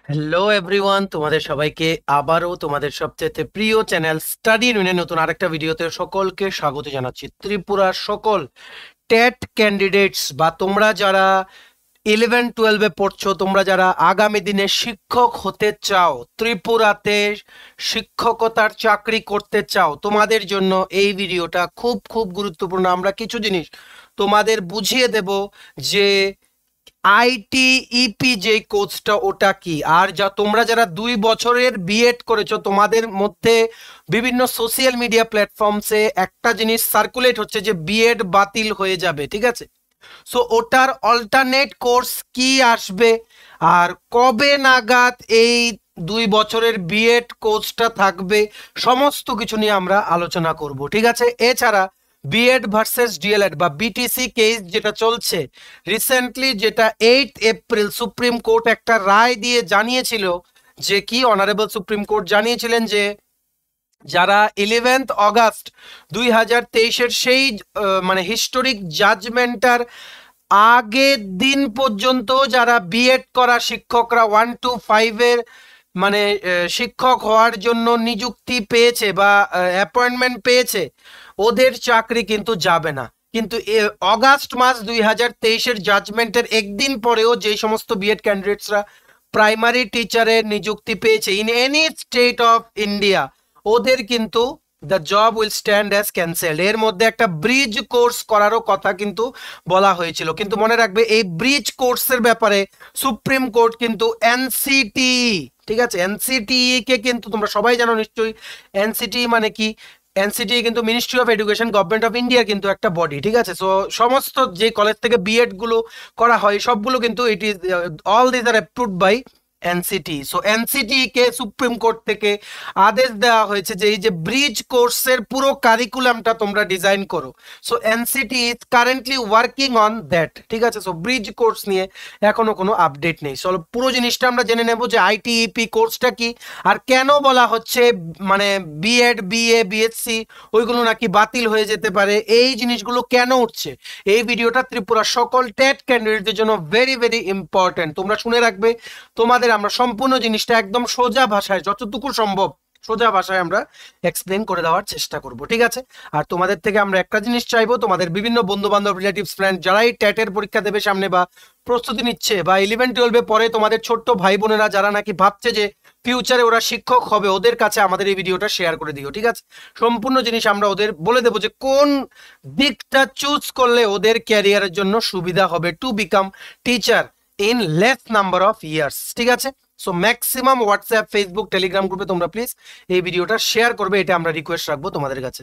Hello everyone, তোমাদের সবাইকে আবারও তোমাদের সবচেয়ে প্রিয় চ্যানেল স্টাডি ইউনিয়নে নতুন আরেকটা ভিডিওতে সকলকে স্বাগত জানাচ্ছি। ত্রিপুরার সকল টেট ক্যান্ডিডেটস বা তোমরা যারা 11-12-এ পড়ছো, তোমরা যারা আগামী দিনে শিক্ষক হতে চাও, ত্রিপুরাতে শিক্ষকতার চাকরি করতে চাও, তোমাদের জন্য এই ভিডিওটা খুব খুব গুরুত্বপূর্ণ। আমরা কিছু জিনিস তোমাদের বুঝিয়ে দেব যে আইটিইপি যে কোর্সটা ওটা কি, আর যা তোমরা যারা 2 বছরের বিএড করেছো তোমাদের মধ্যে বিভিন্ন সোশ্যাল মিডিয়া প্ল্যাটফর্মসে একটা জিনিস সার্কুলেট হচ্ছে যে বিএড বাতিল হয়ে যাবে, ঠিক আছে? সো ওটার অল্টারনেট কোর্স কি আসবে আর কবে নাগাদ এই 2 বছরের বিএড কোর্সটা থাকবে, সমস্ত কিছু নিয়ে আমরা আলোচনা করব, ঠিক আছে? এছাড়া বিএড ভার্সেস ডিএলএড বা বিটিসি কেস যেটা চলছে রিসেন্টলি, যেটা 8 এপ্রিল সুপ্রিম কোর্ট একটা রায় দিয়ে জানিয়েছিল যে কি, অনারেবল সুপ্রিম কোর্ট জানিয়েছিলেন যে যারা 11 অগাস্ট 2023-এর সেই মানে হিস্টোরিক জাজমেন্টার আগের দিন পর্যন্ত যারা বিএড করা শিক্ষকরা 1 to 5-এর মানে শিক্ষক হওয়ার জন্য নিযুক্তি পেয়েছে বা অ্যাপয়েন্টমেন্ট পেয়েছে, ওদের চাকরি কিন্তু যাবে না। কিন্তু অগাস্ট মাস 2023-এর জাজমেন্টের একদিন পরেও যেই সমস্ত বিএড ক্যান্ডিডেটসরা প্রাইমারি টিচারের নিযুক্তি পেয়েছে in any state of India, ওদের কিন্তু the job will stand as cancelled. এর মধ্যে একটা ব্রিজ কোর্স করারও কথা কিন্তু বলা হয়েছিল, কিন্তু মনে রাখবে এই ব্রিজ কোর্সের ব্যাপারে সুপ্রিম কোর্ট কিন্তু এনসিটি, ঠিক আছে, এনসিটি কে কিন্তু তোমরা সবাই জানো নিশ্চয়ই এনসিটি মানে কি। এনসিটি কিন্তু ministry of education, government of ইন্ডিয়ার কিন্তু একটা বডি, ঠিক আছে? সো সমস্ত যে কলেজ থেকে বিএড গুলো করা হয় সবগুলো কিন্তু it is all this are approved by NCT. So NCT কে সুপ্রিম কোর্ট থেকে আদেশ দেওয়া হয়েছে যে এই যে ব্রিজ কোর্সের পুরো কারিকুলামটা তোমরা ডিজাইন করো। So NCT is currently working on that, ঠিক আছে? সো ব্রিজ কোর্স নিয়ে এখনো কোনো আপডেট নেই। চলো পুরো জিনিসটা আমরা জেনে নেব যে আইটিইপি কোর্সটা কি আর কেন বলা হচ্ছে মানে বিএড বিএ বিএসসি ওইগুলো নাকি বাতিল হয়ে যেতে পারে, এই জিনিসগুলো কেন উঠছে। এই ভিডিওটা ত্রিপুরার সকল টেট ক্যান্ডিডেটদের জন্য ভেরি ভেরি ইম্পর্টেন্ট, তোমরা শুনে রাখবে। তোমাদের আমরা সম্পূর্ণ জিনিসটা একদম সোজা ভাষায়, যতটুকু সম্ভব সোজা ভাষায় আমরা এক্সপ্লেন করে দেওয়ার চেষ্টা করব, ঠিক আছে? আর তোমাদের থেকে আমরা একটা জিনিস চাইবো, তোমাদের বিভিন্ন বন্ধু বান্ধব রিলেটিভস ফ্রেন্ড যারাই টেটের পরীক্ষা দেবে সামনে বা প্রস্তুতি নিচ্ছে বা 11-12-এ পরে তোমাদের ছোট্ট ভাই বোনেরা যারা নাকি ভাবছে যে ফিউচারে ওরা শিক্ষক হবে, ওদের কাছে আমাদের এই ভিডিওটা শেয়ার করে দিও, ঠিক আছে? সম্পূর্ণ জিনিস আমরা ওদের বলে দেবো যে কোন দিকটা চুজ করলে ওদের ক্যারিয়ারের জন্য সুবিধা হবে to become teacher in less number of years, ঠিক আছে? So maximum WhatsApp Facebook Telegram গ্রুপে তোমরা প্লিজ এই ভিডিওটা শেয়ার করবে, এটা আমরা রিকোয়েস্ট রাখবো তোমাদের কাছে।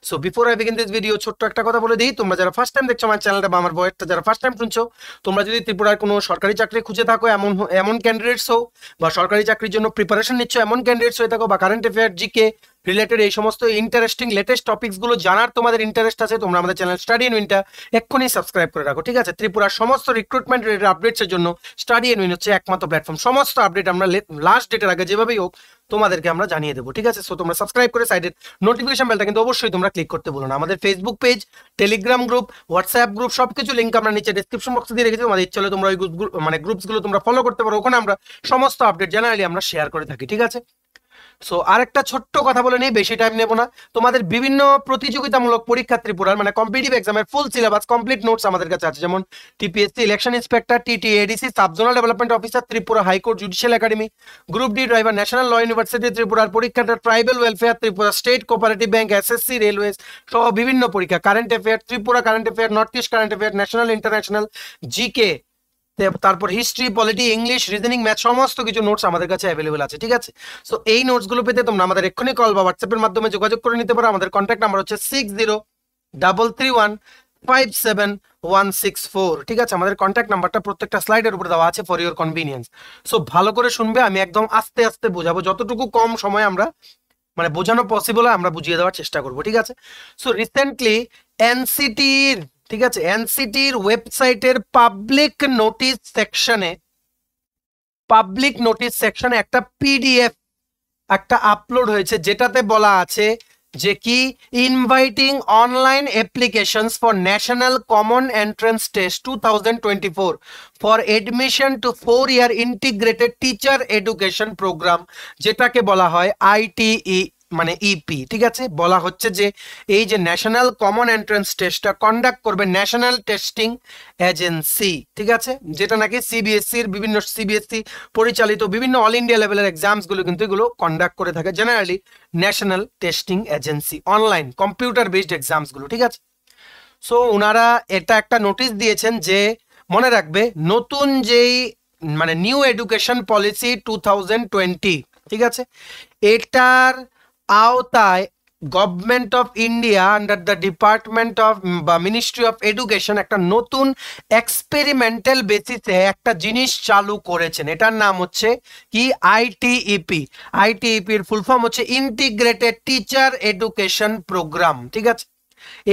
So before I begin this video ছোট্ট একটা কথা বলে দিই, তোমরা যারা ফার্স্ট টাইম দেখছো আমার চ্যানেলটা বা আমার ভয়েসটা যারা ফার্স্ট টাইম শুনছো, তোমরা যদি ত্রিপুরার কোনো সরকারি চাকরি খুঁজে থাকো, এমন এমন ক্যান্ডিডেটস হও বা সরকারি চাকরির জন্য প্রিপারেশন নিচ্ছ এমন ক্যান্ডিডেটস হয়ে থাকো, বা কারেন্ট অ্যাফেয়ার জিকে রিলেটেড এই সমস্ত ইন্টারেস্টিং লেটেস্ট টপিকসগুলো জানার তোমাদের ইন্টারেস্ট আছে, তোমরা আমাদের চ্যানেল স্টাডি ইন উইনটা এক্ষুনি সাবস্ক্রাইব করে রাখো, ঠিক আছে? ত্রিপুরার সমস্ত রিক্রুটমেন্ট রিলেটেড আপডেটসের জন্য স্টাডি ইন উইন হচ্ছে একমাত্র প্ল্যাটফর্ম। সমস্ত আপডেট আমরা লাস্ট ডেটের আগে যেভাবেই হোক তোমাদেরকে আমরা জানিয়ে দেবো, ঠিক আছে? সো তোমরা সাবস্ক্রাইব করে সাইডের নোটিফিকেশন বেলটা কিন্তু অবশ্যই তোমরা ক্লিক করতে বলো না। আমাদের Facebook page, Telegram group, WhatsApp group সবকিছু লিঙ্ক আমরা নিচে ডিসক্রিপশন বক্সে দিয়ে রেখেছি, তোমাদের ইচ্ছা হলে তোমরা ওই মানে গ্রুপসগুলো তোমরা ফলো করতে পারো, ওখানে আমরা সমস্ত আপডেট জেনারেলি আমরা শেয়ার করে থাকি, ঠিক আছে? সো আরেকটা ছোট্ট কথা বলে নিই, বেশি টাইম নেব না। তোমাদের বিভিন্ন প্রতিযোগিতামূলক পরীক্ষা ত্রিপুরার মানে কম্পিটিটিভ এক্সামের ফুল সিলেবাস কমপ্লিট নোটস আমাদের কাছে আছে, যেমন TPSC election inspector, TTADC subzonal development officer Tripura, high court judicial academy, group D driver, national law university ত্রিপুরার পরীক্ষাটা, tribal welfare Tripura, state cooperative bank, SSC, railways সহ বিভিন্ন পরীক্ষা, current affair Tripura, current affair, north east current affair, national international, GK, তারপর history, polity, English, reasoning, math সমস্ত কিছু notes আমাদের কাছে অ্যাভেলেবল আছে, ঠিক আছে? সো এই নোটসগুলো পেতে তোমরা আমাদের এক্ষুনি কল বা হোয়াটসঅ্যাপের মাধ্যমে যোগাযোগ করে নিতে পারো। আমাদের কন্ট্যাক্ট নাম্বার হচ্ছে 6033157164, ঠিক আছে? আমাদের কন্ট্যাক্ট নাম্বারটা প্রত্যেকটা স্লাইডের উপরে দেওয়া আছে ফর ইওর কনভিনিয়েন্স। সো ভালো করে শুনবে, আমি একদম আস্তে আস্তে বোঝাবো, যতটুকু কম সময় আমরা মানে বোঝানো পসিবল হয় আমরা বুঝিয়ে দেওয়ার চেষ্টা করব, ঠিক আছে? সো রিসেন্টলি এনসিটির, ঠিক আছে, এনসিটির ওয়েবসাইটের পাবলিক নোটিস সেকশনে একটা পিডিএফ একটা আপলোড হয়েছে, যেটাতে বলা আছে যে কি inviting online applications for national common entrance test 2024 for admission to 4-year integrated teacher education programme, যেটাকে বলা হয় আইটিই মানে ইপি। ঠিক আছে, বলা হচ্ছে যে এই যে ন্যাশনাল কমন এন্ট্রান্স টেস্টটা কন্ডাক্ট করবে ন্যাশনাল টেস্টিং এজেন্সি। ঠিক আছে, যেটা নাকি সিবিএসসির বিভিন্ন সিবিএসসি পরিচালিত বিভিন্ন অল ইন্ডিয়া লেভেলের এক্সামস গুলো কিন্তু এগুলো কন্ডাক্ট করে থাকে generally national testing agency, online computer based exams গুলো। ঠিক আছে, সো ওনারা এটা একটা নোটিশ দিয়েছেন যে মনে রাখবে নতুন যেই মানে নিউ এডুকেশন পলিসি 2020, ঠিক আছে, এটার আওতায় government of India under the department of বা মিনিস্ট্রি অফ এডুকেশন একটা নতুন এক্সপেরিমেন্টাল বেসিসে একটা জিনিস চালু করেছেন। এটার নাম হচ্ছে কি আইটিইপি। আইটিইপির ফুল ফর্ম হচ্ছে ইন্টিগ্রেটেড টিচার এডুকেশন প্রোগ্রাম। ঠিক আছে,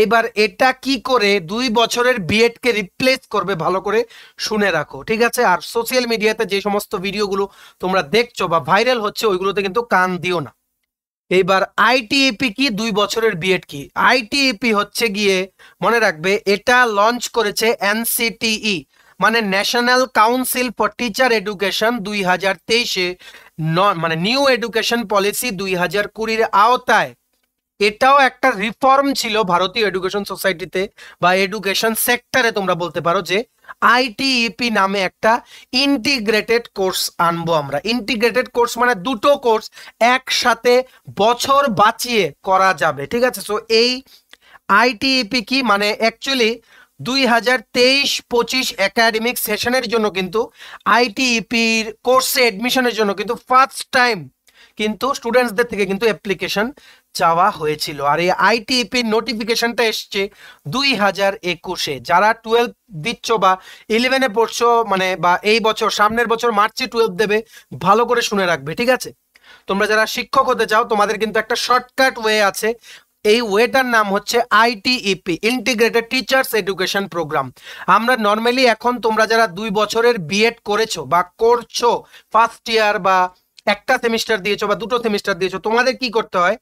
এবার এটা কি করে 2 বছরের বিএড কে রিপ্লেস করবে ভালো করে শুনে রাখো। ঠিক আছে, আর সোশ্যাল মিডিয়াতে যে সমস্ত ভিডিওগুলো তোমরা দেখছো বা ভাইরাল হচ্ছে ওইগুলোতে কিন্তু কান দিও না। এইবার আইটিইপি কি, 2 বছরের বিএড কি? আইটিইপি হচ্ছে গিয়ে মনে রাখবে এটা লঞ্চ করেছে এনসিটিই মানে national council for teacher education 2023-এ, মানে নিউ এডুকেশন পলিসি 2020-এর আওতায়। এটাও একটা রিফর্ম ছিল ভারতীয় এডুকেশন সোসাইটিতে বা এডুকেশন সেক্টরে, তোমরা বলতে পারো যে আইটিইপি নামে একটা ইন্টিগ্রেটেড কোর্স আনবো আমরা। ইন্টিগ্রেটেড কোর্স মানে দুটো কোর্স একসাথে বছর বাঁচিয়ে করা যাবে। ঠিক আছে, সো এই আইটিইপি কি মানে অ্যাকচুয়ালি 2023-25 একাডেমিক সেশনের জন্য কিন্তু আইটিইপির কোর্সে এডমিশনের জন্য কিন্তু ফার্স্ট টাইম কিন্তু স্টুডেন্টসদের থেকে কিন্তু অ্যাপ্লিকেশন চাওয়া হয়েছিল। আর এই আইটিইপির নোটিফিকেশনটা এসছে 2021-এ। যারা 12 দিচ্ছ বা 11-এ পড়ছো মানে বা এই বছর সামনের বছর মার্চে 12 দেবে, ভালো করে শুনে রাখবে। ঠিক আছে, তোমরা যারা শিক্ষক হতে চাও তোমাদের কিন্তু একটা শর্টকাট ওয়ে আছে। এই ওয়েটার নাম হচ্ছে ITEP, integrated teachers education programme. আমরা নর্মালি এখন তোমরা যারা 2 বছরের বিএড করেছো বা করছো, ফার্স্ট ইয়ার বা একটা সেমিস্টার দিয়েছো বা দুটো সেমিস্টার দিয়েছো, তোমাদের কি করতে হয়?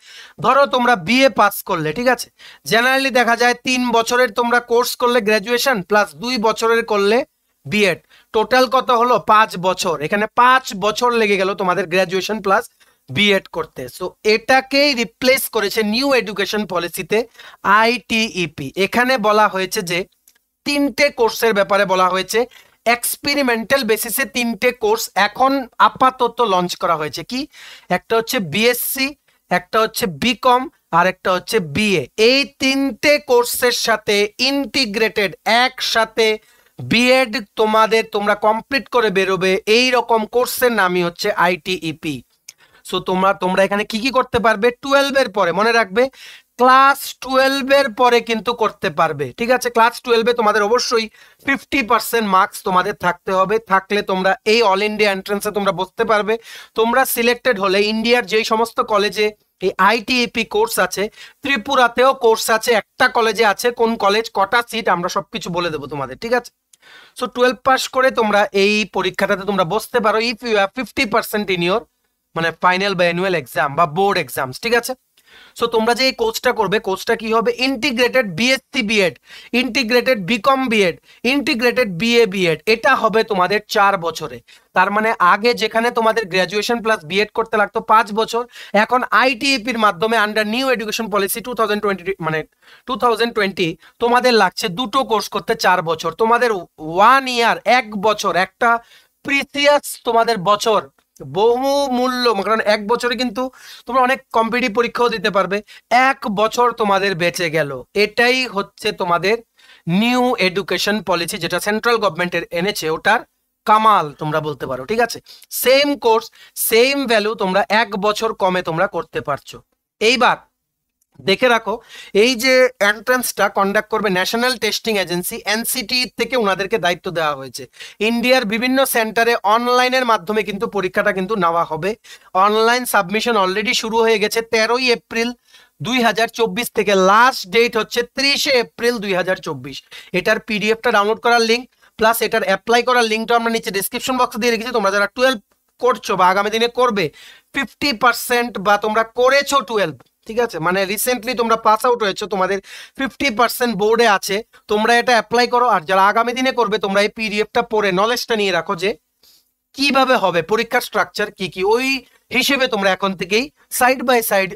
ধরো তোমরা বিএ পাস করলে, ঠিক আছে, জেনারেলি দেখা যায় 3 বছরের তোমরা কোর্স করলে গ্র্যাজুয়েশন প্লাস 2 বছরের করলে বিএড, টোটাল কত হলো? 5 বছর। এখানে 5 বছর লেগে গেল তোমাদের গ্র্যাজুয়েশন প্লাস বিএড করতে। সো এটাকেই রিপ্লেস করেছে নিউ এডুকেশন পলিসিতে আইটিইপি। এখানে বলা হয়েছে যে 3টে কোর্সের ব্যাপারে বলা হয়েছে। এক্সপেরিমেন্টাল বেসিসে 3টে কোর্স এখন আপাতত লঞ্চ করা হয়েছে। কি? একটা হচ্ছে বিএসসি, একটা হচ্ছে বিকম, আর একটা হচ্ছে বিএ। এই 3টে কোর্সের সাথে ইন্টিগ্রেটেড একসাথে বিএড তোমরা কমপ্লিট করে বেরোবে, এই রকম কোর্সের নামই হচ্ছে আইটিইপি। সো তোমরা এখানে কি কি করতে পারবে? 12-এর পরে, মনে রাখবে ক্লাস 12-এর পরে কিন্তু করতে পারবে। ঠিক আছে, ক্লাস 12-এ তোমাদের অবশ্যই 50% মার্কস তোমাদের থাকতে হবে। থাকলে তোমরা এই অল ইন্ডিয়া এন্ট্রান্সে তোমরা বসতে পারবে। তোমরা সিলেক্টেড হলে ইন্ডিয়ার যেই সমস্ত কলেজে এই আইটিইপি কোর্স আছে, ত্রিপুরাতেও কোর্স আছে, একটা কলেজে আছে, কোন কলেজ, কটা সিট, আমরা সবকিছু বলে দেবো তোমাদের। ঠিক আছে, সো 12 পাস করে তোমরা এই পরীক্ষাটাতে তোমরা বসতে পারো if you have 50% in your মানে ফাইনাল বা অ্যানুয়াল এক্সাম বা বোর্ড এক্সামস। ঠিক আছে, সো তোমরা যে এই কোর্সটা করবে, কোর্সটা কি হবে? Integrated BSc BEd, integrated BCom BEd, integrated BA BEd. এটা হবে তোমাদের 4 বছরে। তার মানে আগে যেখানে তোমাদের গ্র্যাজুয়েশন প্লাস বিএড করতে লাগতো 5 বছর, এখন আইটিইপির মাধ্যমে আন্ডার নিউ এডুকেশন পলিসি 2020 তোমাদের লাগছে দুটো কোর্স করতে 4 বছর। তোমাদের 1 ইয়ার, 1 বছর, একটা প্রিসিয়াস তোমাদের বছর, বহু মূল্য, কারণ 1 বছরে কিন্তু তোমরা অনেক কম্পিটিটিভ পরীক্ষাও দিতে পারবে। 1 বছর তোমাদের বেঁচে গেল। এটাই হচ্ছে তোমাদের নিউ এডুকেশন পলিসি, যেটা সেন্ট্রাল গভর্নমেন্টের এনেছে, ওটার কামাল তোমরা বলতে পারো। ঠিক আছে, সেম কোর্স সেম ভ্যালু তোমরা 1 বছর কমে তোমরা করতে পারছো। এইবার দেখে রাখো, এই যে এন্ট্রান্সটা কন্ডাক্ট করবে ন্যাশনাল টেস্টিং এজেন্সি এনসিটি থেকে ওনাদেরকে দায়িত্ব দেওয়া হয়েছে। ইন্ডিয়ার বিভিন্ন সেন্টারে অনলাইনের মাধ্যমে কিন্তু পরীক্ষাটা কিন্তু নেওয়া হবে। অনলাইন সাবমিশন অলরেডি শুরু হয়ে গেছে 13ই এপ্রিল 2024 থেকে। লাস্ট ডেট হচ্ছে 30শে এপ্রিল 2024। এটার পিডিএফটা ডাউনলোড করার লিঙ্ক প্লাস এটার অ্যাপ্লাই করার লিঙ্কটা আমরা নিচে ডিসক্রিপশন বক্সে দিয়ে রেখেছি। তোমরা যারা 12 করছো বা আগামী দিনে করবে, 50% বা তোমরা করেছো 12, ঠিক আছে, মানে রিসেন্টলি তোমরা পাস আউট হয়েছো, তোমাদের 50% বোর্ডে আছে, তোমরা এটা অ্যাপ্লাই করো। আর যারা আগামী দিনে করবে তোমরা এই পিডিএফটা পড়ে নলেজটা নিয়ে রাখো যে কিভাবে হবে পরীক্ষার স্ট্রাকচার কি কি, ওই হিসেবে তোমরা এখন থেকেই side by side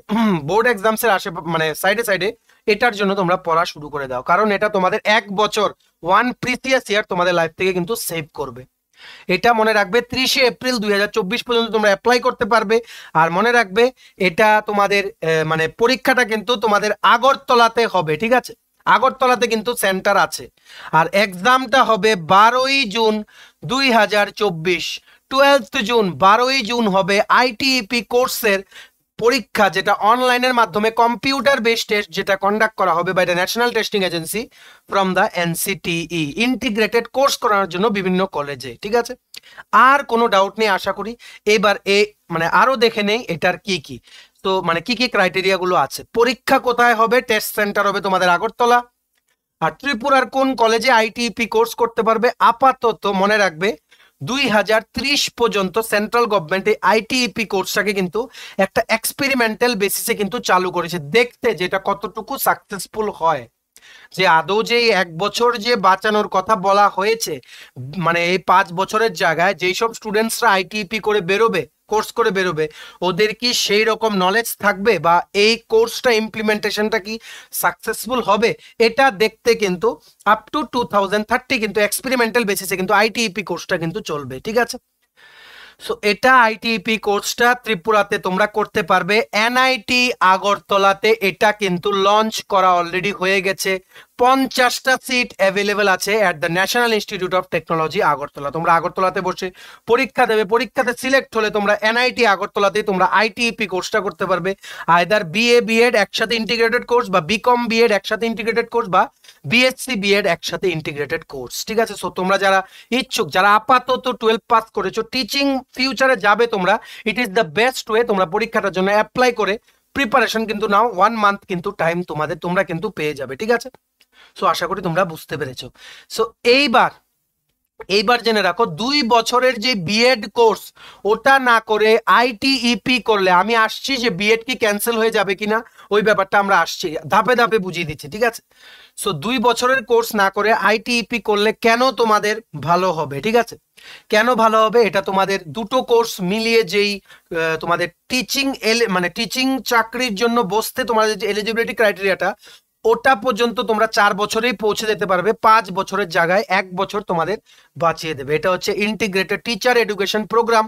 board exams এর মানে সাইডে সাইডে এটার জন্য তোমরা পড়া শুরু করে দাও, কারণ এটা তোমাদের 1 বছর ওয়ান প্রিভিয়াস ইয়ার তোমাদের লাইফ থেকে কিন্তু সেভ করবে। এটা মনে রাখবে 30শে এপ্রিল 2024 পর্যন্ত তোমরা অ্যাপ্লাই করতে পারবে। আর মনে রাখবে এটা তোমাদের মানে পরীক্ষাটা কিন্তু তোমাদের আগরতলাতে হবে, ঠিক আছে, আগরতলাতে কিন্তু সেন্টার আছে। আর এক্সামটা হবে 12ই জুন 2024, 12th জুন, 12ই জুন হবে আইটিইপি কোর্সের পরীক্ষা, যেটা অনলাইনের মাধ্যমে কম্পিউটার বেসড টেস্ট যেটা কন্ডাক্ট করা হবে by the national testing agency from the NCTE, integrated course করানোর জন্য বিভিন্ন কলেজে, ঠিক আছে। আর কোনো ডাউট নেই আশা করি। এবার মানে আরো দেখে নেই এটার কি কি, তো মানে কি কি ক্রাইটেরিয়া গুলো আছে। পরীক্ষা কোথায় হবে? টেস্ট সেন্টার হবে তোমাদের আগরতলা। আর ত্রিপুরার কোন কলেজে আইটিইপি কোর্স করতে পারবে? আপাতত মনে রাখবে 2030 পর্যন্ত সেন্ট্রাল গভর্নমেন্ট এই আইটিইপি কোর্সটাকে কিন্তু একটা এক্সপেরিমেন্টাল বেসিসে কিন্তু চালু করেছে, দেখতে যেটা কতটুকু সাকসেসফুল হয়। যে আদৌ যে 1 বছর যে বাঁচানোর কথা বলা হয়েছে, মানে এই 5 বছরের জায়গায় যেই সব স্টুডেন্টসরা আইটিইপি করে বেরোবে, কোর্স করে বেরোবে, ওদের কি সেই রকম নলেজ থাকবে বা এই কোর্সটা ইমপ্লিমেন্টেশনটা কি সাকসেসফুল হবে, এটা দেখতে কিন্তু আপ টু 2030 কিন্তু এক্সপেরিমেন্টাল বেসিসে কিন্তু আইটিইপি কোর্সটা কিন্তু চলবে, ঠিক আছে। সো এটা আইটিইপি কোর্সটা ত্রিপুরাতে তোমরা করতে পারবে। এনআইটি আগরতলাতে এটা কিন্তু লঞ্চ করা অলরেডি হয়ে গেছে, 50টা সিট অ্যাভেলেবেল আছে at the national institute of technology Agartala. তোমরা আগরতলাতে বসে পরীক্ষা দেবে, পরীক্ষাতে সিলেক্ট হলে তোমরা এনআইটি আগরতলাতেই তোমরা আইটিইপি কোর্সটা করতে পারবে। আইদার বিএ বিএড একসাথে ইন্টিগ্রেটেড কোর্স, বা বিকম বিএড একসাথে ইন্টিগ্রেটেড কোর্স, বা বিএসসি বিএড একসাথে ইন্টিগ্রেটেড কোর্স, ঠিক আছে। সো তোমরা যারা ইচ্ছুক, যারা আপাতত 12 পাস করেছো, টিচিং ফিউচারে যাবে তোমরা, it is the best way. তোমরা পরীক্ষাটার জন্য অ্যাপ্লাই করে প্রিপারেশন কিন্তু নাও, 1 মান্থ কিন্তু টাইম তোমরা কিন্তু পেয়ে যাবে, ঠিক আছে। সো আশা করি তোমরা বুঝতে পেরেছো। সো এইবার জেনে রাখো, 2 বছরের যে বিএড কোর্স ওটা না করে আইটিইপি করলে, আমি আসছি যে বিএড কি ক্যান্সেল হয়ে যাবে কিনা ওই ব্যাপারটা আমরা আসছি, ধাপে ধাপে বুঝিয়ে দিচ্ছি, ঠিক আছে। সো 2 বছরের কোর্স না করে আইটিইপি করলে কেন তোমাদের ভালো হবে, ঠিক আছে, কেন ভালো হবে, এটা তোমাদের দুটো কোর্স মিলিয়ে যেই তোমাদের মানে টিচিং চাকরির জন্য বসতে তোমাদের যে এলিজিবিলিটি ক্রাইটেরিয়াটা, ওটা পর্যন্ত তোমরা 4 বছরেই পৌঁছে যেতে পারবে, 5 বছরের জায়গায় 1 বছর তোমাদের বাঁচিয়ে দেবে। এটা হচ্ছে ইন্টিগ্রেটেড টিচার এডুকেশন প্রোগ্রাম।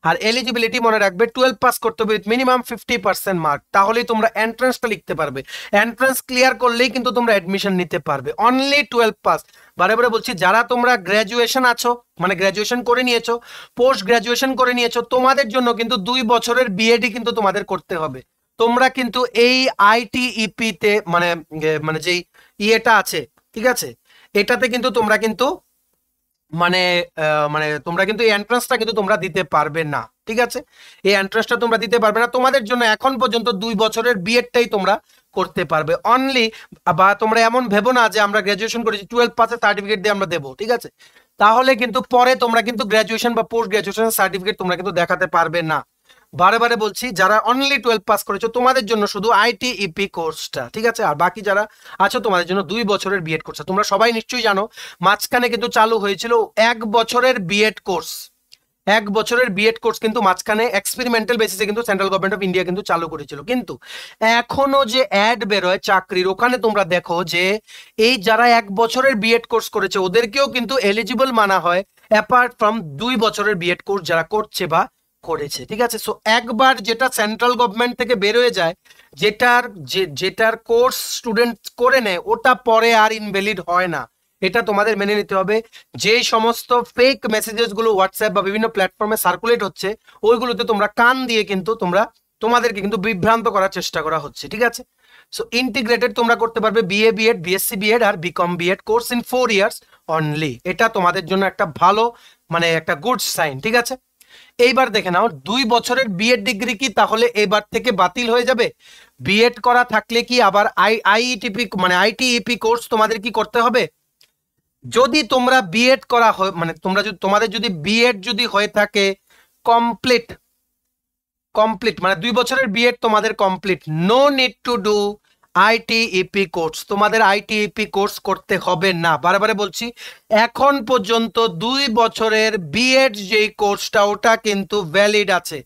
আর এলিজিবিলিটি মনে রাখবে 12 পাস করতে হবে উইথ মিনিমাম 50% মার্ক, তাহলেই তোমরা এন্ট্রান্সটা লিখতে পারবে। এন্ট্রান্স ক্লিয়ার করলেই কিন্তু তোমরা অ্যাডমিশন নিতে পারবে, অনলি 12 পাস। বারে বারে বলছি, যারা তোমরা গ্র্যাজুয়েশন আছো, মানে গ্র্যাজুয়েশন করে নিয়েছো, পোস্ট গ্র্যাজুয়েশন করে নিয়েছো, তোমাদের জন্য কিন্তু 2 বছরের বিএডি কিন্তু তোমাদের করতে হবে। তোমরা কিন্তু এই আইটিইপি তে মানে মানে যেই ইয়েটা আছে, ঠিক আছে, এটাতে কিন্তু তোমরা কিন্তু মানে মানে তোমরা কিন্তু এই এন্ট্রান্সটা কিন্তু তোমরা দিতে পারবে না, ঠিক আছে। এই এন্ট্রান্সটা তোমরা দিতে পারবে না, তোমাদের জন্য এখন পর্যন্ত 2 বছরের বিএডটাই তোমরা করতে পারবে অনলি। বা তোমরা এমন ভেবো না যে আমরা গ্র্যাজুয়েশন করেছি 12 পাসের সার্টিফিকেট দিয়ে আমরা দেবো, ঠিক আছে, তাহলে কিন্তু পরে তোমরা কিন্তু গ্র্যাজুয়েশন বা পোস্ট গ্র্যাজুয়েশন সার্টিফিকেট তোমরা কিন্তু দেখাতে পারবে না। বারে বারে বলছি, যারা অনলি 12 পাস করেছো তোমাদের জন্য শুধু আইটিইপি কোর্সটা, ঠিক আছে। আর বাকি যারা আছো তোমাদের জন্য 2 বছরের বিএড কোর্স। তোমরা সবাই নিশ্চয়ই জানো, মাঝখানে কিন্তু চালু হয়েছিল 1 বছরের বিএড কোর্স। 1 বছরের বিএড কোর্স কিন্তু মাঝখানে এক্সপেরিমেন্টাল বেসিসে কিন্তু সেন্ট্রাল গভর্নমেন্ট অফ ইন্ডিয়া কিন্তু চালু করেছিল, কিন্তু এখনো যে অ্যাড বেরোয় চাকরির, ওখানে তোমরা দেখো যে এই যারা 1 বছরের বিএড কোর্স করেছে ওদেরকেও কিন্তু এলিজিবল মানা হয়, অ্যাপার্ট ফ্রম 2 বছরের বিএড কোর্স যারা করছে বা করেছে, ঠিক আছে। সো একবার যেটা সেন্ট্রাল গভর্নমেন্ট থেকে বের হয়ে যায়, যেটার কোর্স স্টুডেন্ট করে নেয়, ওটা পরে আর ইনভ্যালিড হয় না, এটা তোমাদের মেনে নিতে হবে। যে সমস্ত ফেক মেসেজেস গুলো হোয়াটসঅ্যাপ বা বিভিন্ন প্ল্যাটফর্মে সার্কুলেট হচ্ছে, ওইগুলোতে তোমরা কান দিয়ে কিন্তু তোমাদেরকে কিন্তু বিভ্রান্ত করার চেষ্টা করা হচ্ছে, ঠিক আছে। সো ইন্টিগ্রেটেড তোমরা করতে পারবে বিএ বিএড, বিএসসি বিএড আর BCom BEd course in 4 years only. এটা তোমাদের জন্য একটা ভালো মানে একটা গুড সাইন, ঠিক আছে। এইবার দেখে নাও, 2 বছরের বিএড ডিগ্রি কি তাহলে এবার থেকে বাতিল হয়ে যাবে? বিএড করা থাকলে কি আবার আইটিপি মানে আইটিইপি কোর্স তোমাদের কি করতে হবে? যদি তোমরা বিএড করা হয়, মানে তোমাদের যদি বিএড যদি হয়ে থাকে কমপ্লিট, মানে 2 বছরের বিএড তোমাদের complete, no need to do ITEP course, তোমাদের আইটিইপি কোর্স করতে হবে না। বারবার বলছি, এখন পর্যন্ত 2 বছরের বিএড যেই কোর্সটা ওটা কিন্তু ভ্যালিড আছে।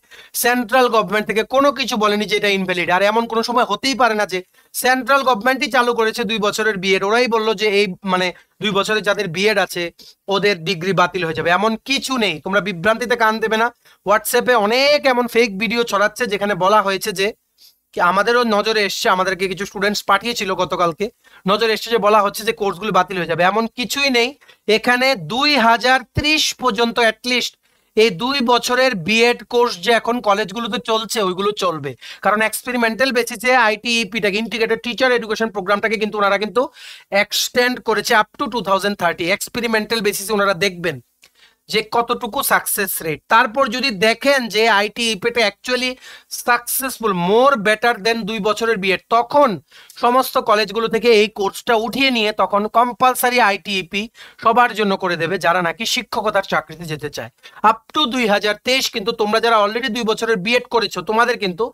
সেন্ট্রাল গভর্নমেন্ট থেকে কোনো কিছু বলেনি যে এটা ইনভ্যালিড। আর এমন কোনো সময় হতেই পারে না যে সেন্ট্রাল গভর্নমেন্টই চালু করেছে 2 বছরের বিএড, ওরাই বললো যে এই মানে 2 বছরের যাদের বিএড আছে ওদের ডিগ্রি বাতিল হয়ে যাবে, এমন কিছু নেই। তোমরা বিভ্রান্তিতে কান দেবে না। হোয়াটসঅ্যাপে অনেক এমন ফেক ভিডিও ছড়াচ্ছে যেখানে বলা হয়েছে যে আমাদেরও নজরে এসছে, আমাদেরকে কিছু স্টুডেন্টস পাঠিয়েছিল গতকালকে, নজরে এসছে যে বলা হচ্ছে যে কোর্সগুলো বাতিল হয়ে যাবে, এমন কিছুই নেই। এখানে 2030 পর্যন্ত অ্যাটলিস্ট এই 2 বছরের বিএড কোর্স যে এখন কলেজগুলোতে চলছে ওইগুলো চলবে, কারণ এক্সপেরিমেন্টাল বেসিসে আইটিইপিটাকে, ইন্টিগ্রেটেড টিচার এডুকেশন প্রোগ্রামটাকে কিন্তু ওনারা কিন্তু এক্সটেন্ড করেছে আপ টু 2030। এক্সপেরিমেন্টাল বেসিসে ওনারা দেখবেন যে কতটুকু সাকসেস রেট। তারপর যদি দেখেন যে আইটিইপিটা actually successful, more better than 2 বছরের বিএড, তখন সমস্ত কলেজগুলো থেকে এই কোর্সটা উঠিয়ে নিয়ে তখন কম্পালসারি আইটিইপি সবার জন্য করে দেবে যারা নাকি শিক্ষকতার চাকরিতে যেতে চায়। আপ টু 2023 কিন্তু তোমরা যারা অলরেডি 2 বছরের বিএড করেছো তোমাদের কিন্তু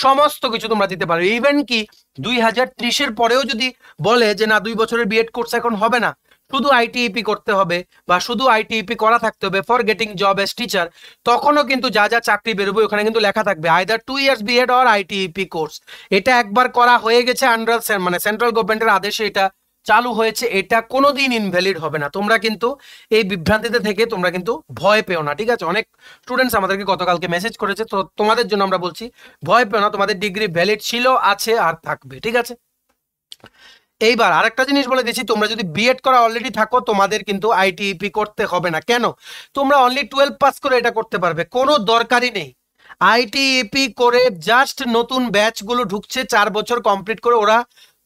সমস্ত কিছু তোমরা দিতে পারো। ইভেন কি 2030-এর পরেও যদি বলে যে না 2 বছরের বিএড কোর্স এখন হবে না, শুধু আইটিইপি করতে হবে বা শুধু আইটিইপি করা থাকতে হবে for getting job S teacher, তখনও কিন্তু যা যা চাকরি বেরোবে ওখানে কিন্তু লেখা থাকবে either 2 years BEd or ITEP course. এটা একবার করা হয়ে গেছে আন্ডার মানে সেন্ট্রাল গভর্নমেন্টের আদেশে এটা চালু হয়েছে, এটা কোনোদিন ইনভ্যালিড হবে না। তোমরা কিন্তু এই বিভ্রান্তিতে থেকে তোমরা কিন্তু ভয় পেও না, ঠিক আছে? অনেক স্টুডেন্টস আমাদেরকে গতকালকে মেসেজ করেছে, তো তোমাদের জন্য আমরা বলছি ভয় পেও না, তোমাদের ডিগ্রি ভ্যালিড ছিল, আছে আর থাকবে, ঠিক আছে? এইবার আরেকটা জিনিস বলে দিচ্ছি, তোমরা যদি বিএড করা অলরেডি থাকো তোমাদের কিন্তু আইটিইপি করতে হবে না। কেন? তোমরা অনলি 12 পাস করে এটা করতে পারবে, কোনো দরকারই নেই আইটিইপি করে। জাস্ট নতুন ব্যাচগুলো ঢুকছে 4 বছর কমপ্লিট করে, ওরা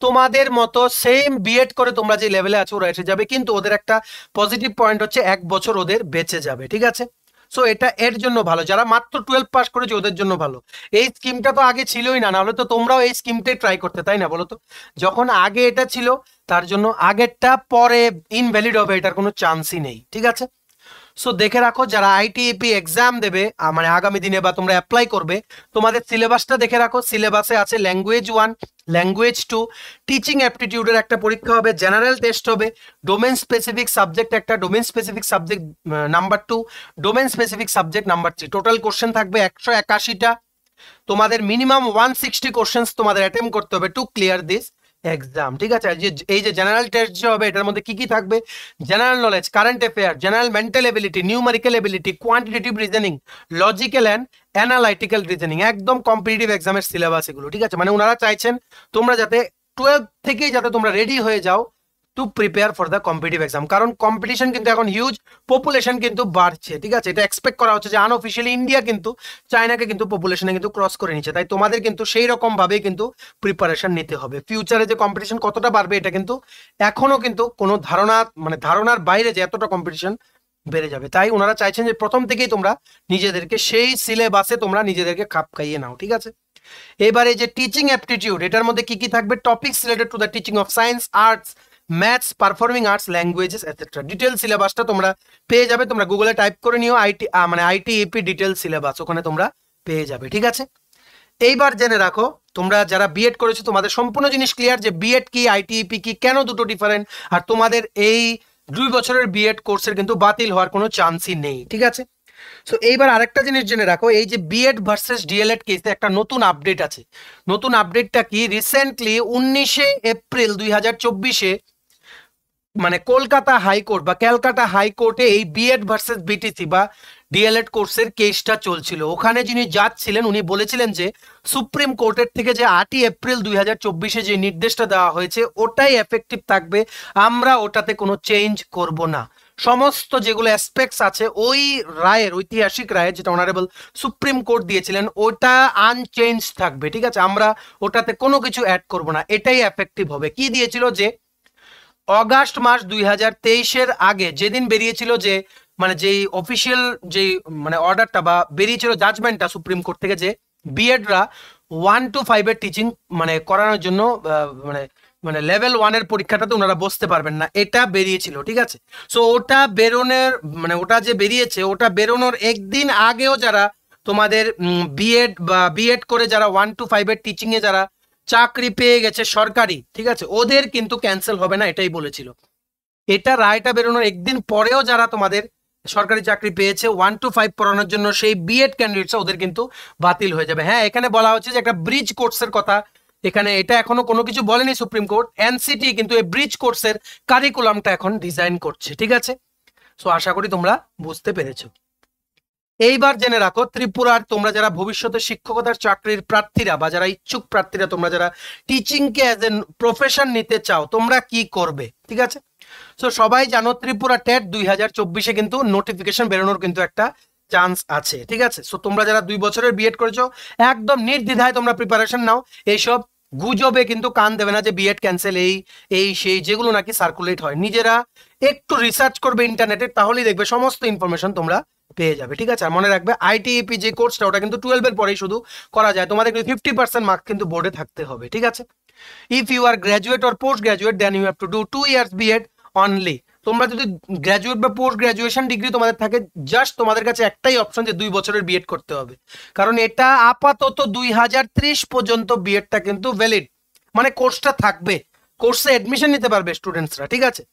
তোমাদের মতো সেম বিএড করে তোমরা যে লেভেলে আছো ওরা এসে যাবে, কিন্তু ওদের একটা পজিটিভ পয়েন্ট হচ্ছে 1 বছর ওদের বেঁচে যাবে, ঠিক আছে? সো এটা এর জন্য ভালো, যারা মাত্র 12 পাস করেছে ওদের জন্য ভালো। এই স্কিমটা তো আগে ছিলই না, নাহলে তো তোমরাও এই স্কিমটাই ট্রাই করতে, তাই না বলো তো? যখন আগে এটা ছিল তার জন্য আগেরটা পরে ইনভ্যালিড হবে এটার কোনো চান্সই নেই, ঠিক আছে? সো দেখে রাখো যারা আইটিইপি এক্সাম দেবে মানে আগামী দিনে বা তোমরা অ্যাপ্লাই করবে, তোমাদের সিলেবাসটা দেখে রাখো। সিলেবাসে আছে ল্যাঙ্গুয়েজ 1, ল্যাঙ্গুয়েজ 2, টিচিং অ্যাপটিটিউডের একটা পরীক্ষা হবে, জেনারেল টেস্ট হবে, ডোমেন স্পেসিফিক সাবজেক্ট একটা, domain specific subject number 2, domain specific subject number 3। Total question থাকবে 181টা। তোমাদের মিনিমাম 160 কোশ্চেন্স তোমাদের অ্যাটেম্প করতে হবে টু ক্লিয়ার দিস এক্সাম, ঠিক আছে? এই যে জেনারেল টেস্ট যে হবে এটার মধ্যে কি কি থাকবে? General knowledge, current affair, general mental ability, numerical ability, quantitative reasoning, logical and analytical reasoning, একদম কম্পিটিটিভ এক্সামের সিলেবাস এগুলো, ঠিক আছে? মানে ওনারা চাইছেন তোমরা যাতে 12 থেকেই যাতে তোমরা রেডি হয়ে যাও to prepare for the competitive exam, কারণ কম্পিটিশন কিন্তু এখন হিউজ, পপুলেশন কিন্তু বাড়ছে, ঠিক আছে? এটা এক্সপেক্ট করা হচ্ছে যে আনঅফিশিয়ালি ইন্ডিয়া কিন্তু চায়নাকে কিন্তু পপুলেশনে কিন্তু ক্রস করে নিচ্ছে, তাই তোমাদের কিন্তু সেই রকম ভাবেই কিন্তু প্রিপারেশন নিতে হবে। ফিউচারে যে কম্পিটিশন কতটা বাড়বে এটা কিন্তু এখনো কিন্তু কোনো ধারণা, মানে ধারণার বাইরে যে এতটা কম্পিটিশন বেড়ে যাবে, তাই ওনারা চাইছেন যে প্রথম থেকেই তোমরা নিজেদেরকে সেই সিলেবাসে তোমরা নিজেদেরকে খাপ খাইয়ে নাও, ঠিক আছে? এবারে যে টিচিং অ্যাপটিটিউড, এটার মধ্যে কি কি থাকবে? Topics related to the teaching of science, arts, maths, performing arts, languages etcetera. Detail সিলেবাসটা তোমরা পেয়ে যাবে, তোমরা গুগলে টাইপ করে নিও মানে আইটিইপি ডিটেল সিলেবাস, ওখানে তোমরা পেয়ে যাবে, ঠিক আছে? এইবার জেনে রাখো তোমরা যারা বিএড করেছো তোমাদের সম্পূর্ণ জিনিস ক্লিয়ার যে বিএড কি, আইটিইপি কি, কেন দুটো ডিফারেন্ট, আর তোমাদের এই 2 বছরের বিএড কোর্সের কিন্তু বাতিল হওয়ার কোনো চান্সই নেই, ঠিক আছে? সো এইবার আরেকটা জিনিস জেনে রাখো, এই যে বিএড ভার্সেস ডিএলএড কেসে একটা নতুন আপডেট আছে। নতুন আপডেটটা কি? রিসেন্টলি 19 এপ্রিল 2024-এ মানে কলকাতা হাইকোর্ট বা ক্যালকাটা হাইকোর্টে এই বিএড ভার্সেস বিটিসি বা ডিএলএড কোর্সের কেসটা চলছিল। ওখানে যিনি জাজ ছিলেন উনি বলেছিলেন যে সুপ্রিম কোর্টের থেকে যে 8 এপ্রিল 2024-এ যে নির্দেশটা দেওয়া হয়েছে ওটাই এফেক্টিভ থাকবে, আমরা ওটাতে কোনো চেঞ্জ করব না। সমস্ত যেগুলো অ্যাসপেক্টস আছে ওই রায়ের, ঐতিহাসিক রায়ের যেটা অনারেবল সুপ্রিম কোর্ট দিয়েছিলেন ওটা আনচেঞ্জ থাকবে, ঠিক আছে? আমরা ওটাতে কোনো কিছু অ্যাড করব না, এটাই এফেক্টিভ হবে। কি দিয়েছিল? যে অগাস্ট মাস 2023-এর আগে যেদিন বেরিয়েছিল যে মানে যেই অফিসিয়াল যেই মানে অর্ডারটা বা বেরিয়েছিল জাজমেন্টটা সুপ্রিম কোর্ট থেকে যে বিএডরা 1 to 5 এর টিচিং মানে করানোর জন্য মানে মানে লেভেল 1 এর পরীক্ষাটাতে ওনারা বসতে পারবেন না, এটা বেরিয়েছিল, ঠিক আছে? সো ওটা বেরোনোর মানে ওটা যে বেরিয়েছে ওটা বেরোনোর একদিন আগেও যারা তোমাদের বিএড বা বিএড করে যারা 1 to 5 এর টিচিং এ যারা চাকরি পেয়ে গেছে সরকারি, ঠিক আছে, ওদের কিন্তু ক্যান্সেল হবে না, এটাই বলেছিল। এটা রায়টা বেরোনোর একদিন পরেও যারা তোমাদের সরকারি চাকরি পেয়েছে 1 to 5 পড়ানোর জন্য সেই বিএড ক্যান্ডিডেটস ওদের কিন্তু বাতিল হয়ে যাবে। হ্যাঁ, এখানে বলা হচ্ছে যে একটা ব্রিজ কোর্সের কথা, এখানে এটা এখনো কোনো কিছু বলেনি সুপ্রিম কোর্ট, এনসিটি কিন্তু এই ব্রিজ কোর্সের কারিকুলামটা এখন ডিজাইন করছে, ঠিক আছে। সো আশা করি তোমরা বুঝতে পেরেছো। এইবার জেনে রাখো, ত্রিপুরার তোমরা যারা ভবিষ্যতে শিক্ষকতার চাকরির প্রার্থীরা বা যারা ইচ্ছুক প্রার্থীরা, তোমরা যারা টিচিংকে অ্যাজ এ প্রফেশন নিতে চাও, তোমরা কি করবে, ঠিক আছে। সো সবাই জানো ত্রিপুরা টেট 2024-এ কিন্তু নোটিফিকেশন বেরোনোর কিন্তু একটা চান্স আছে, ঠিক আছে। সো তোমরা যারা 2 বছরের বিএড করেছো একদম নির্দ্বিধায় তোমরা প্রিপারেশন নাও, এইসব গুজবে কিন্তু কান দেবে না যে বিএড ক্যান্সেল এই সেই যেগুলো নাকি সার্কুলেট হয়। নিজেরা একটু রিসার্চ করবে ইন্টারনেটে, তাহলেই দেখবে সমস্ত ইনফরমেশন তোমরা পেয়ে যাবে, ঠিক আছে। আর মনে রাখবে আইটিইপি যে কোর্সটা ওটা কিন্তু 12 এর পরেই শুধু করা যায়, তোমাদের কিন্তু 50% মার্ক কিন্তু বোর্ডে থাকতে হবে, ঠিক আছে। If you are graduate or post graduate then you have to do 2 years BEd only. তোমরা যদি গ্র্যাজুয়েট বা পোস্ট গ্র্যাজুয়েশন ডিগ্রি তোমাদের থাকে, জাস্ট তোমাদের কাছে একটাই অপশন যে 2 বছরের বিএড করতে হবে, কারণ এটা আপাতত 2030 পর্যন্ত বিএডটা কিন্তু ভ্যালিড, মানে কোর্সটা থাকবে, কোর্সে এডমিশন নিতে পারবে স্টুডেন্টসরা, ঠিক আছে।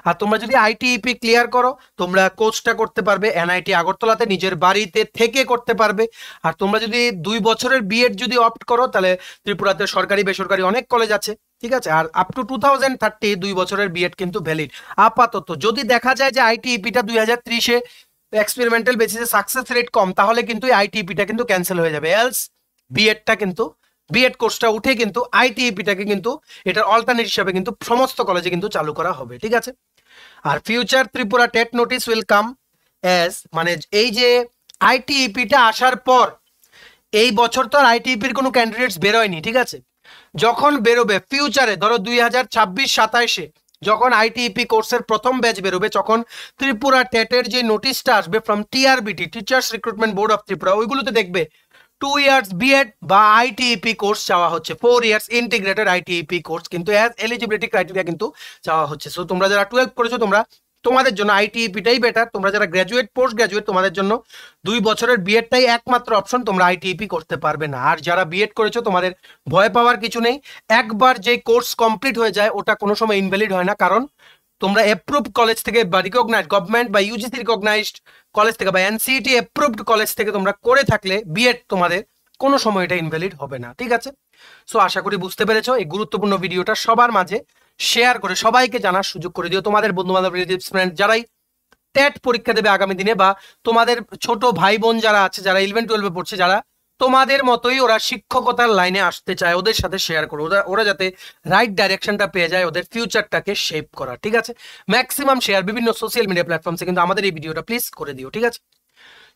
আর তোমরা যদি আইটিইপি ক্লিয়ার করো, তোমরা কোর্সটা করতে পারবে এনআইটি আগরতলাতে নিজের বাড়িতে থেকে করতে পারবে। আর তোমরা যদি 2 বছরের বিএড যদি অপ্ট করো, তাহলে ত্রিপুরাতে সরকারি বেসরকারি অনেক কলেজ আছে, ঠিক আছে। আর আপ টু 2030 2 বছরের বিএড কিন্তু ভ্যালিড আপাতত। যদি দেখা যায় যে আইটিইপিটা 2030-এ এক্সপেরিমেন্টাল বেসিসে সাকসেস রেট কম, তাহলে কিন্তু আইটিইপিটা কিন্তু ক্যান্সেল হয়ে যাবে, এলস বিএডটা কিন্তু বিএড কোর্সটা উঠে কিন্তু আইটিইপিটাকে কিন্তু এটার অল্টারনেট হিসাবে কিন্তু সমস্ত কলেজে কিন্তু চালু করা হবে, ঠিক আছে। আর future Tripura TET notice will come as, মানে এই যে আইটিইপিটা আসার পর, এই বছর তো আর আইটিইপির কোনো ক্যান্ডিডেটস বেরোয়নি, ঠিক আছে। যখন বেরোবে ফিউচারে, ধরো 2026-27-এ যখন আইটিইপি কোর্সের প্রথম ব্যাচ বেরোবে, তখন ত্রিপুরা টেটের যে নোটিশটা আসবে from TRBT, teachers recruitment board of Tripura, ওইগুলোতে দেখবে 2 years বিএড বা আইটিইপি কোর্স চাওয়া হচ্ছে, 4 years ইন্টিগ্রেটেড আইটিইপি কোর্স কিন্তু অ্যাজ এলিজিবিলিটি ক্রাইটেরিয়া কিন্তু চাওয়া হচ্ছে। সো তোমরা যারা 12 করেছো, তোমাদের জন্য আইটিইপিটাই বেটার। তোমরা যারা গ্র্যাজুয়েট পোস্ট গ্র্যাজুয়েট, তোমাদের জন্য 2 বছরের বিএডটাই একমাত্র অপশন, তোমরা আইটিইপি করতে পারবে না। আর যারা বিএড করেছো, তোমাদের ভয় পাওয়ার কিছু নেই, একবার যে কোর্স কমপ্লিট হয়ে যায় ওটা কোনো সময় ইনভ্যালিড হয় না, কারণ তোমরা অ্যাপ্রুভড কলেজ থেকে বা রিকগনাইজড গভর্নমেন্ট বা ইউজিসি রিকগনাইজড কলেজ থেকে বা এনসিটি অ্যাপ্রুভড কলেজ থেকে তোমরা করে থাকলে বিএড তোমাদের কোনো সময় এটা ইনভ্যালিড হবে না, ঠিক আছে। সো আশা করি বুঝতে পেরেছো। এই গুরুত্বপূর্ণ ভিডিওটা সবার মাঝে শেয়ার করে সবাইকে জানার সুযোগ করে দিও, তোমাদের বন্ধু বান্ধব রিলেটিভস ফ্রেন্ড যারাই টেট পরীক্ষা দেবে আগামী দিনে, বা তোমাদের ছোট ভাই বোন যারা আছে যারা 11-12-এ পড়ছে, যারা তোমাদের মতোই ওরা শিক্ষকতার লাইনে আসতে চায়, ওদের সাথে শেয়ার করো, ওরা যাতে রাইট ডাইরেকশনটা পেয়ে যায়, ওদের ফিউচারটাকে শেপ করা, ঠিক আছে। ম্যাক্সিমাম শেয়ার বিভিন্ন সোশ্যাল মিডিয়া প্ল্যাটফর্মসে কিন্তু আমাদের এই ভিডিওটা প্লিজ করে দিও, ঠিক আছে।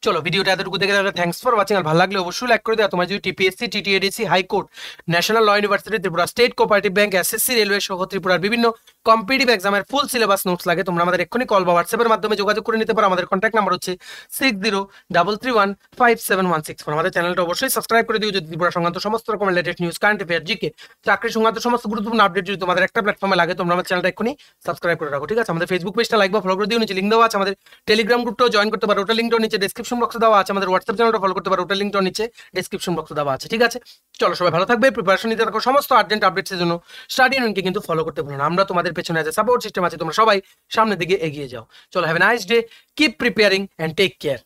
চলো ভিডিওটা এতটুকু দেখে তাহলে থ্যাঙ্কস ফর ওয়াচিং। আর ভালো লাগলে অবশ্যই লাইক করে দেওয়া। তোমার যদি TPSC, TTAADC, high court, national law university Tripura, state cooperative bank, SSC, railway সহ ত্রিপুরার বিভিন্ন কম্পিটিটিভ এক্সামের ফুল সিলেবাস নোটস লাগে, তোমরা আমাদের এক্ষুনি কল বা হোয়াটসঅ্যাপের মাধ্যমে যোগাযোগ করে নিতে পারো। আমাদের কন্ট্যাক্ট নাম্বার হচ্ছে 6033157164। আমাদের চ্যানেলটা অবশ্যই সাবস্ক্রাইব করে দিও যদি ত্রিপুরা সংক্রান্ত সমস্ত রকমের latest news, current affair, GK, চাকরি সংক্রান্ত সমস্ত গুরুত্বপূর্ণ আপডেট যদি তোমাদের একটা প্ল্যাটফর্মে লাগে, তোমরা আমাদের চ্যানেলটা এক্ষুনি সাবস্ক্রাইব করে রাখো, ঠিক আছে। আমাদের ফেসবুক পেজটা লাইক বা ফলো করে দিও, নিচে লিঙ্ক দেওয়া আছে। আমাদের টেলিগ্রাম গ্রুপটাও জয়েন করতে পারো, ওটা লিঙ্কটাও নিচে ডেসক্রিপশন বক্সে দেওয়া আছে। আমাদের হোয়াটসঅ্যাপ চ্যানেলটা ফলো করতে পারো, ওটার লিঙ্কটাও নিচে ডেসক্রিপশন বক্সে দেওয়া আছে, ঠিক আছে। চলো সবাই ভালো থাকবে, প্রিপারেশন নিতে থাকো, সমস্ত আর্জেন্ট আপডেটসের জন্য স্টাডি ইউনিয়নকে কিন্তু ফলো করতে ভুলো না। আমরা তোমাদের পেছনে আছে, সাপোর্ট সিস্টেম আছে, তোমরা সবাই সামনের দিকে এগিয়ে যাও। চলো, have a nice day, keep preparing and take care.